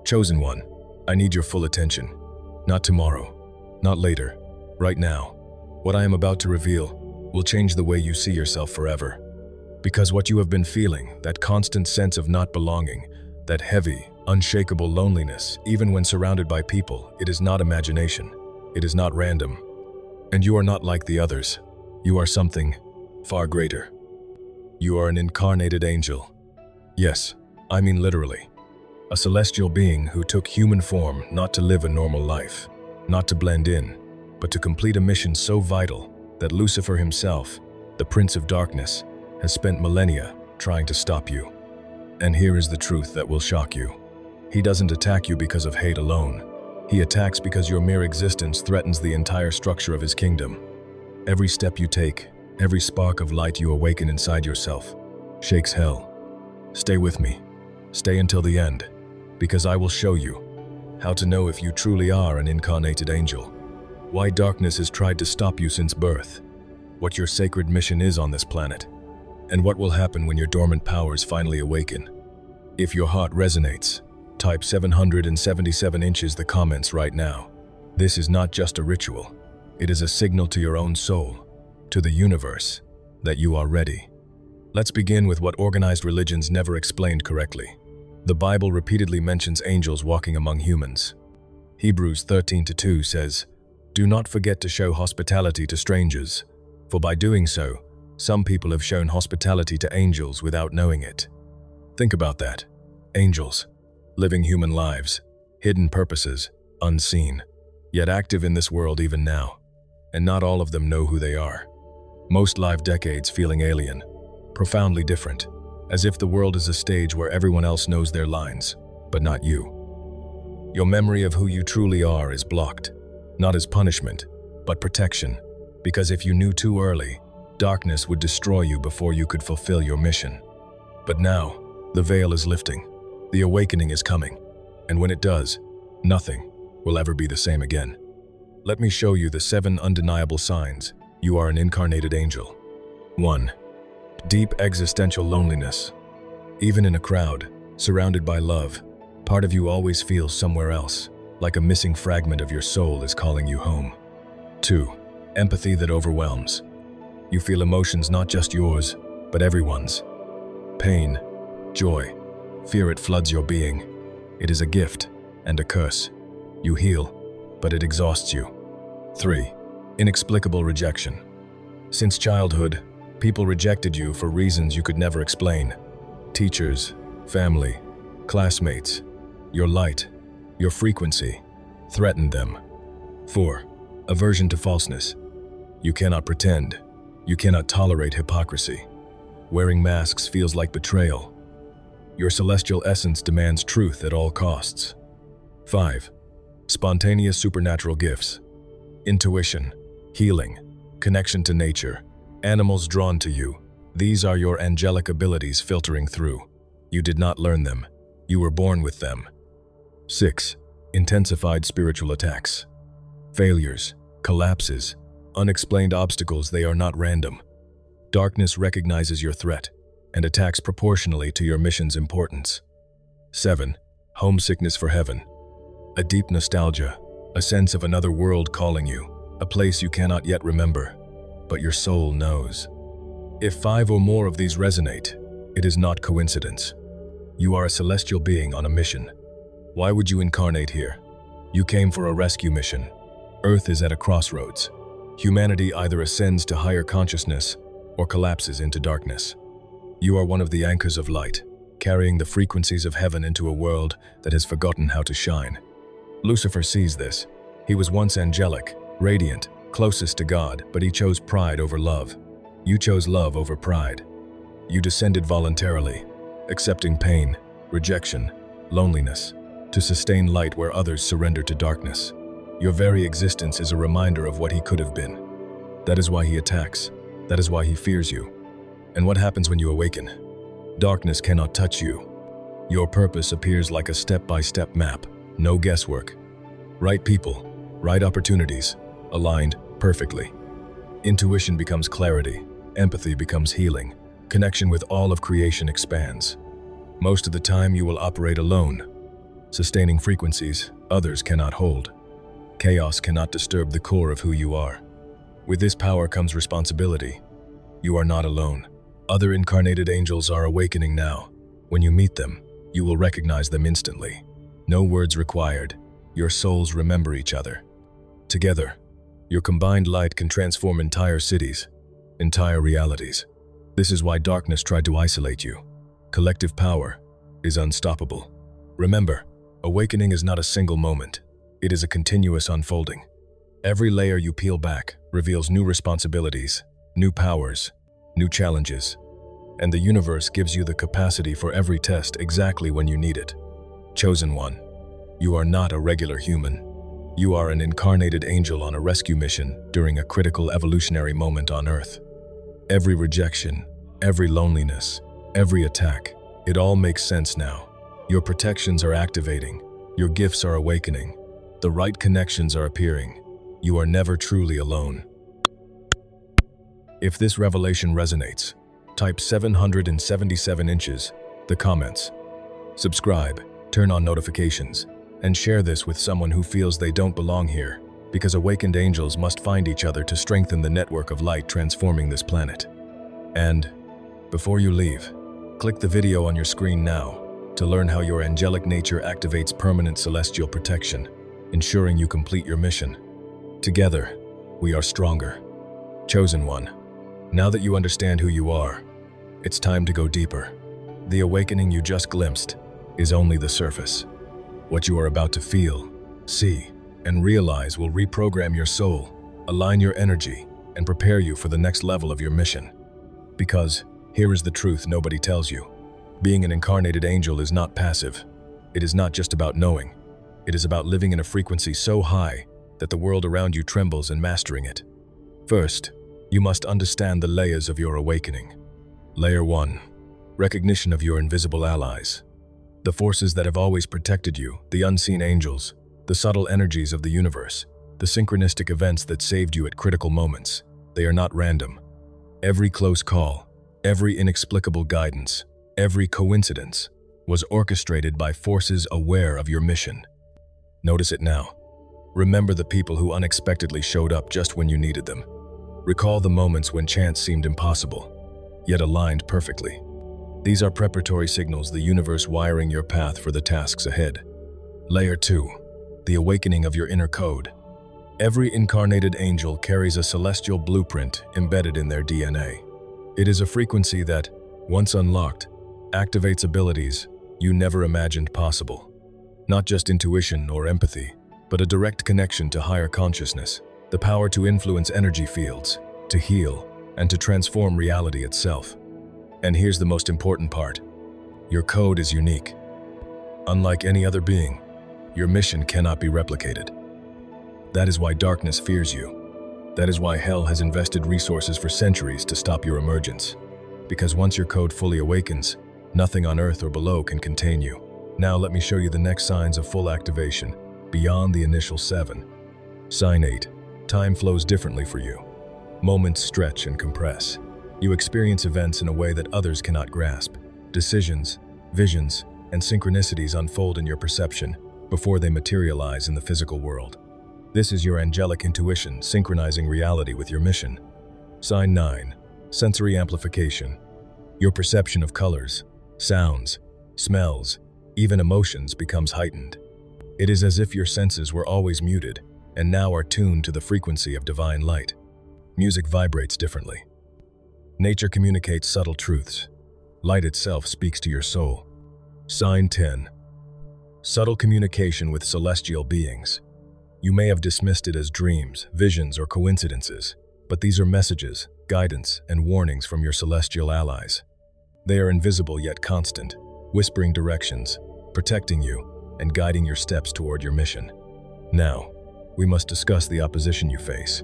Chosen one, I need your full attention. Not tomorrow, not later, right now. What I am about to reveal will change the way you see yourself forever. Because what you have been feeling, that constant sense of not belonging, that heavy, unshakable loneliness, even when surrounded by people, it is not imagination. It is not random. And you are not like the others. You are something far greater. You are an incarnated angel. Yes, I mean literally. A celestial being who took human form not to live a normal life, not to blend in, but to complete a mission so vital that Lucifer himself, the Prince of Darkness, has spent millennia trying to stop you. And here is the truth that will shock you. He doesn't attack you because of hate alone. He attacks because your mere existence threatens the entire structure of his kingdom. Every step you take, every spark of light you awaken inside yourself, shakes hell. Stay with me. Stay until the end, because I will show you how to know if you truly are an incarnated angel, why darkness has tried to stop you since birth, what your sacred mission is on this planet, and what will happen when your dormant powers finally awaken. If your heart resonates, type 777 inches the comments right now. This is not just a ritual. It is a signal to your own soul, to the universe, that you are ready. Let's begin with what organized religions never explained correctly. The Bible repeatedly mentions angels walking among humans. Hebrews 13:2 says, "Do not forget to show hospitality to strangers, for by doing so, some people have shown hospitality to angels without knowing it." Think about that. Angels, living human lives, hidden purposes, unseen, yet active in this world even now. And not all of them know who they are. Most live decades feeling alien, profoundly different, as if the world is a stage where everyone else knows their lines, but not you. Your memory of who you truly are is blocked, not as punishment, but protection, because if you knew too early, darkness would destroy you before you could fulfill your mission. But now, the veil is lifting, the awakening is coming, and when it does, nothing will ever be the same again. Let me show you the 7 undeniable signs you are an incarnated angel. 1. Deep existential loneliness. Even in a crowd, surrounded by love, part of you always feels somewhere else, like a missing fragment of your soul is calling you home. 2. Empathy that overwhelms. You feel emotions not just yours, but everyone's. Pain, joy, fear, it floods your being. It is a gift and a curse. You heal, but it exhausts you. 3. Inexplicable rejection. Since childhood, people rejected you for reasons you could never explain. Teachers, family, classmates, your light, your frequency, threatened them. 4. Aversion to falseness. You cannot pretend. You cannot tolerate hypocrisy. Wearing masks feels like betrayal. Your celestial essence demands truth at all costs. 5. Spontaneous supernatural gifts. Intuition, healing, connection to nature, animals drawn to you. These are your angelic abilities filtering through. You did not learn them. You were born with them. 6. Intensified spiritual attacks. Failures, collapses, unexplained obstacles, they are not random. Darkness recognizes your threat and attacks proportionally to your mission's importance. 7. Homesickness for heaven. A deep nostalgia, a sense of another world calling you, a place you cannot yet remember, but your soul knows. If 5 or more of these resonate, it is not coincidence. You are a celestial being on a mission. Why would you incarnate here? You came for a rescue mission. Earth is at a crossroads. Humanity either ascends to higher consciousness or collapses into darkness. You are one of the anchors of light, carrying the frequencies of heaven into a world that has forgotten how to shine. Lucifer sees this. He was once angelic, radiant, closest to God, but he chose pride over love. You chose love over pride. You descended voluntarily, accepting pain, rejection, loneliness, to sustain light where others surrender to darkness. Your very existence is a reminder of what he could have been. That is why he attacks. That is why he fears you. And what happens when you awaken? Darkness cannot touch you. Your purpose appears like a step-by-step map, no guesswork. Right people, right opportunities, aligned perfectly. Intuition becomes clarity, empathy becomes healing, connection with all of creation expands. Most of the time you will operate alone. sustaining frequencies others cannot hold. Chaos cannot disturb the core of who you are. With this power comes responsibility. You are not alone. Other incarnated angels are awakening now. When you meet them, you will recognize them instantly. No words required. Your souls remember each other. Together, your combined light can transform entire cities, entire realities. This is why darkness tried to isolate you. Collective power is unstoppable. Remember, awakening is not a single moment. It is a continuous unfolding. Every layer you peel back reveals new responsibilities, new powers, new challenges. And the universe gives you the capacity for every test exactly when you need it. Chosen one, you are not a regular human. You are an incarnated angel on a rescue mission during a critical evolutionary moment on Earth. Every rejection, every loneliness, every attack, it all makes sense now. Your protections are activating. Your gifts are awakening. The right connections are appearing. You are never truly alone. If this revelation resonates, type 777 inches, the comments. Subscribe, turn on notifications, and share this with someone who feels they don't belong here, because awakened angels must find each other to strengthen the network of light transforming this planet. And before you leave, click the video on your screen now to learn how your angelic nature activates permanent celestial protection, ensuring you complete your mission. Together, we are stronger. Chosen one, now that you understand who you are, it's time to go deeper. The awakening you just glimpsed is only the surface. What you are about to feel, see, and realize will reprogram your soul, align your energy, and prepare you for the next level of your mission. Because here is the truth nobody tells you. Being an incarnated angel is not passive. It is not just about knowing. It is about living in a frequency so high that the world around you trembles and mastering it. First, you must understand the layers of your awakening. Layer 1. Recognition of your invisible allies. The forces that have always protected you, the unseen angels, the subtle energies of the universe, the synchronistic events that saved you at critical moments. They are not random. Every close call, every inexplicable guidance, every coincidence was orchestrated by forces aware of your mission. Notice it now. Remember the people who unexpectedly showed up just when you needed them. Recall the moments when chance seemed impossible, yet aligned perfectly. These are preparatory signals, the universe wiring your path for the tasks ahead. Layer 2. The awakening of your inner code. Every incarnated angel carries a celestial blueprint embedded in their DNA. It is a frequency that, once unlocked, activates abilities you never imagined possible. Not just intuition or empathy, but a direct connection to higher consciousness, the power to influence energy fields, to heal, and to transform reality itself. And here's the most important part. Your code is unique. Unlike any other being, your mission cannot be replicated. That is why darkness fears you. That is why hell has invested resources for centuries to stop your emergence. Because once your code fully awakens, nothing on earth or below can contain you. Now let me show you the next signs of full activation, beyond the initial 7. Sign 8. Time flows differently for you. Moments stretch and compress. You experience events in a way that others cannot grasp. Decisions, visions, and synchronicities unfold in your perception before they materialize in the physical world. This is your angelic intuition synchronizing reality with your mission. Sign 9. Sensory amplification. Your perception of colors, sounds, smells, even emotions becomes heightened. It is as if your senses were always muted and now are tuned to the frequency of divine light. Music vibrates differently. Nature communicates subtle truths. Light itself speaks to your soul. Sign 10. Subtle communication with celestial beings. You may have dismissed it as dreams, visions, or coincidences, but these are messages, guidance, and warnings from your celestial allies. They are invisible yet constant, whispering directions, protecting you, and guiding your steps toward your mission. Now, we must discuss the opposition you face.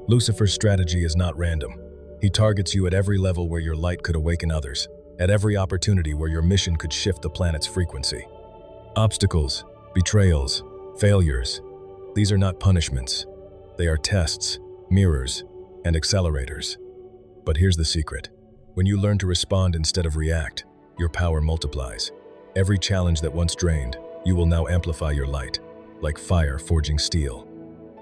Lucifer's strategy is not random. He targets you at every level where your light could awaken others, at every opportunity where your mission could shift the planet's frequency. Obstacles, betrayals, failures. These are not punishments. They are tests, mirrors, and accelerators. But here's the secret. When you learn to respond instead of react, your power multiplies. Every challenge that once drained, You will now amplify your light, like fire forging steel.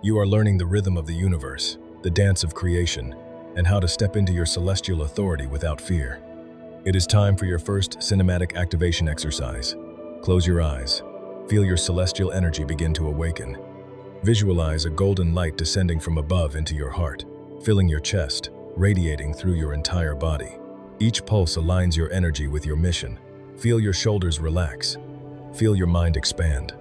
You are learning the rhythm of the universe, the dance of creation, and how to step into your celestial authority without fear. It is time for your first cinematic activation exercise. Close your eyes. Feel your celestial energy begin to awaken. Visualize a golden light descending from above into your heart, filling your chest, radiating through your entire body. Each pulse aligns your energy with your mission. Feel your shoulders relax. Feel your mind expand.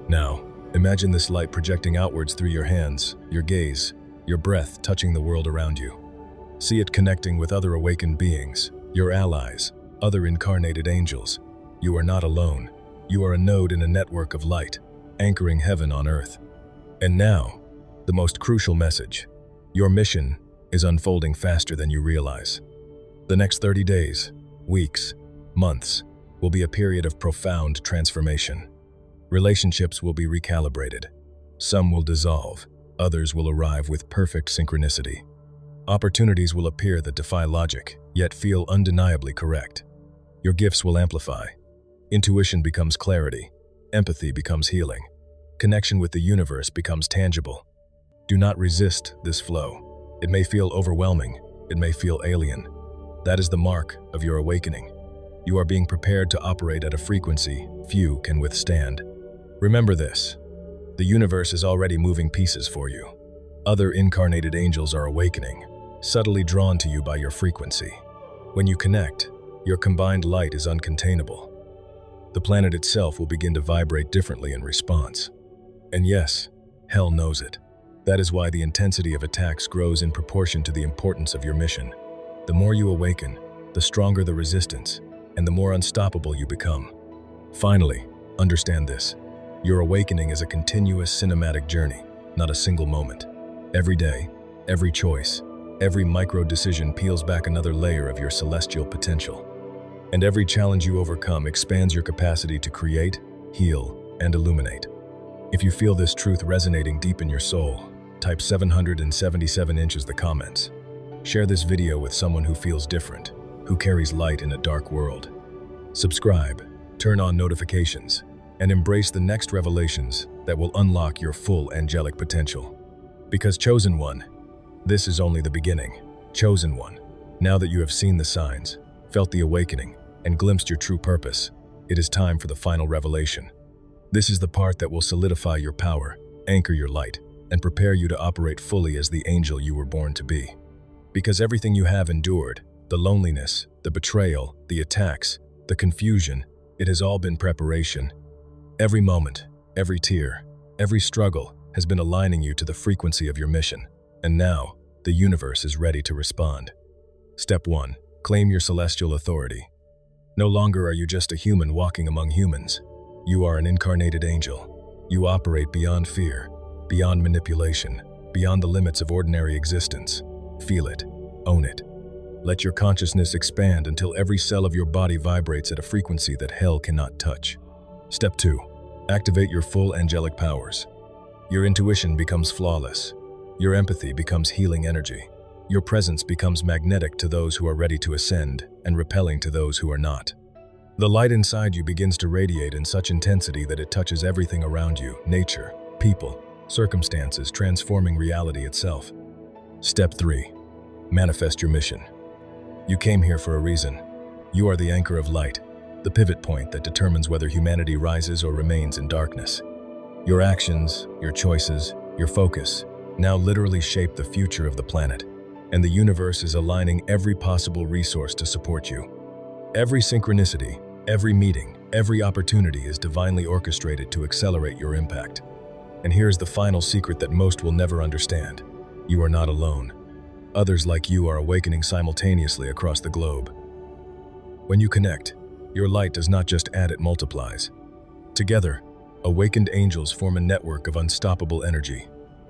Now, imagine this light projecting outwards through your hands, your gaze, your breath touching the world around you. See it connecting with other awakened beings, your allies, other incarnated angels. You are not alone. You are a node in a network of light, anchoring heaven on earth. And now, the most crucial message. Your mission is unfolding faster than you realize. The next 30 days, weeks, months, will be a period of profound transformation. Relationships will be recalibrated. Some will dissolve, others will arrive with perfect synchronicity. Opportunities will appear that defy logic, yet feel undeniably correct. Your gifts will amplify. Intuition becomes clarity. Empathy becomes healing. Connection with the universe becomes tangible. Do not resist this flow. It may feel overwhelming. It may feel alien. That is the mark of your awakening. You are being prepared to operate at a frequency few can withstand. Remember this. The universe is already moving pieces for you. Other incarnated angels are awakening, subtly drawn to you by your frequency. When you connect, your combined light is uncontainable. The planet itself will begin to vibrate differently in response. And yes, hell knows it. That is why the intensity of attacks grows in proportion to the importance of your mission. The more you awaken, the stronger the resistance, and the more unstoppable you become. Finally, understand this. Your awakening is a continuous cinematic journey, not a single moment. Every day, every choice, every micro-decision peels back another layer of your celestial potential. And every challenge you overcome expands your capacity to create, heal, and illuminate. If you feel this truth resonating deep in your soul, type 777 inches the comments. Share this video with someone who feels different, who carries light in a dark world. Subscribe, turn on notifications, and embrace the next revelations that will unlock your full angelic potential. Because Chosen One, this is only the beginning. Chosen One, now that you have seen the signs, felt the awakening, and glimpsed your true purpose, it is time for the final revelation. This is the part that will solidify your power, anchor your light, and prepare you to operate fully as the angel you were born to be. Because everything you have endured, the loneliness, the betrayal, the attacks, the confusion, it has all been preparation. Every moment, every tear, every struggle has been aligning you to the frequency of your mission. And now, the universe is ready to respond. Step 1. Claim your celestial authority. No longer are you just a human walking among humans. You are an incarnated angel. You operate beyond fear, beyond manipulation, beyond the limits of ordinary existence. Feel it. Own it. Let your consciousness expand until every cell of your body vibrates at a frequency that hell cannot touch. Step 2. Activate your full angelic powers. Your intuition becomes flawless. Your empathy becomes healing energy. Your presence becomes magnetic to those who are ready to ascend and repelling to those who are not. The light inside you begins to radiate in such intensity that it touches everything around you, nature, people, circumstances, transforming reality itself. Step 3. Manifest your mission. You came here for a reason. You are the anchor of light, the pivot point that determines whether humanity rises or remains in darkness. Your actions, your choices, your focus now literally shape the future of the planet, and the universe is aligning every possible resource to support you. Every synchronicity, every meeting, every opportunity is divinely orchestrated to accelerate your impact. And here's the final secret that most will never understand. You are not alone. Others like you are awakening simultaneously across the globe. When you connect, your light does not just add, it multiplies. Together, awakened angels form a network of unstoppable energy,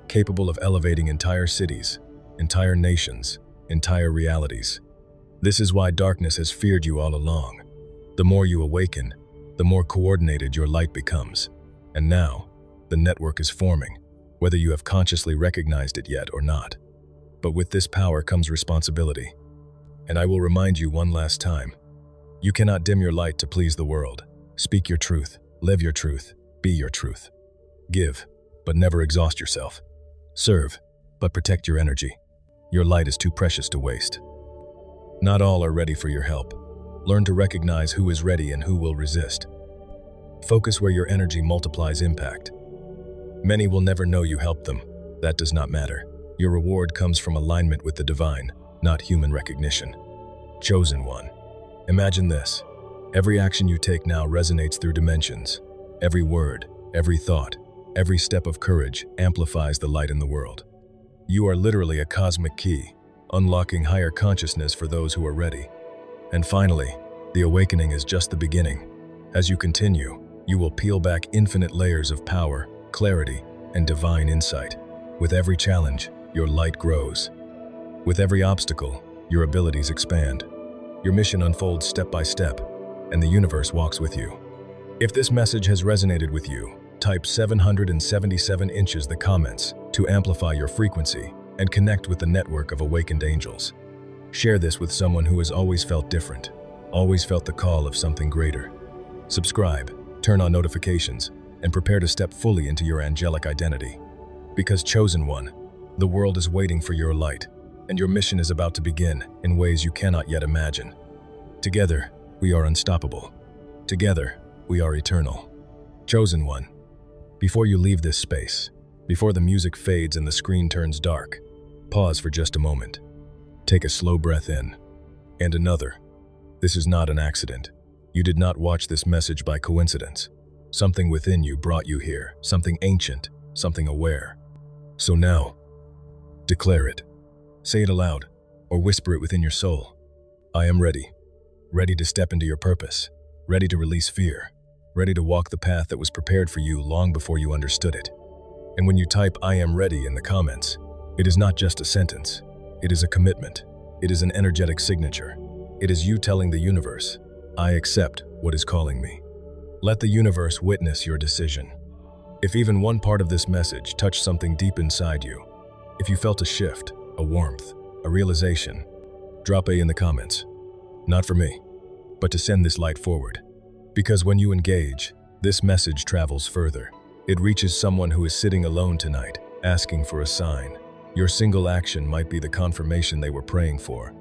capable of elevating entire cities, entire nations, entire realities. This is why darkness has feared you all along. The more you awaken, the more coordinated your light becomes. And now, the network is forming, whether you have consciously recognized it yet or not. But with this power comes responsibility. And I will remind you one last time. You cannot dim your light to please the world. Speak your truth, live your truth, Be your truth. Give, but never exhaust yourself. Serve, but protect your energy. Your light is too precious to waste. Not all are ready for your help. Learn to recognize who is ready and who will resist. Focus where your energy multiplies impact. Many will never know you helped them. That does not matter. Your reward comes from alignment with the divine, not human recognition. Chosen one. Imagine this. Every action you take now resonates through dimensions. Every word, every thought, every step of courage amplifies the light in the world. You are literally a cosmic key, unlocking higher consciousness for those who are ready. And finally, the awakening is just the beginning. As you continue, you will peel back infinite layers of power, clarity, and divine insight. With every challenge, your light grows. With every obstacle, your abilities expand. Your mission unfolds step by step, and the universe walks with you. If this message has resonated with you, type 777 inches the comments to amplify your frequency and connect with the network of awakened angels. Share this with someone who has always felt different, always felt the call of something greater. Subscribe, turn on notifications, and prepare to step fully into your angelic identity. Because chosen one, the world is waiting for your light, and your mission is about to begin in ways you cannot yet imagine. Together, we are unstoppable. Together, we are eternal. Chosen one, before you leave this space, before the music fades and the screen turns dark, pause for just a moment. Take a slow breath in, and another. This is not an accident. You did not watch this message by coincidence. Something within you brought you here, something ancient, something aware. So now, declare it. Say it aloud, or whisper it within your soul. I am ready. Ready to step into your purpose. Ready to release fear. Ready to walk the path that was prepared for you long before you understood it. And when you type I am ready in the comments, it is not just a sentence. It is a commitment. It is an energetic signature. It is you telling the universe, I accept what is calling me. Let the universe witness your decision. If even one part of this message touched something deep inside you, if you felt a shift, a warmth, a realization, drop A in the comments. Not for me, but to send this light forward. Because when you engage, this message travels further. It reaches someone who is sitting alone tonight, asking for a sign. Your single action might be the confirmation they were praying for.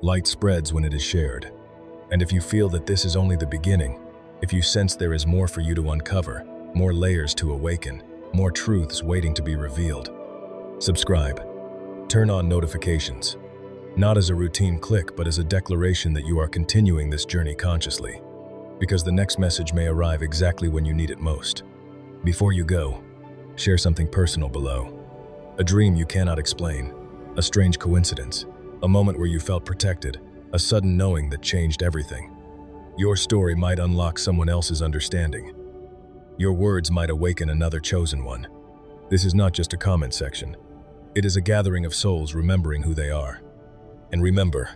Light spreads when it is shared. And if you feel that this is only the beginning, if you sense there is more for you to uncover, more layers to awaken, more truths waiting to be revealed, subscribe. Turn on notifications. Not as a routine click, but as a declaration that you are continuing this journey consciously. Because the next message may arrive exactly when you need it most. Before you go, share something personal below. A dream you cannot explain, a strange coincidence, a moment where you felt protected, a sudden knowing that changed everything. Your story might unlock someone else's understanding. Your words might awaken another chosen one. This is not just a comment section. It is a gathering of souls remembering who they are. And remember,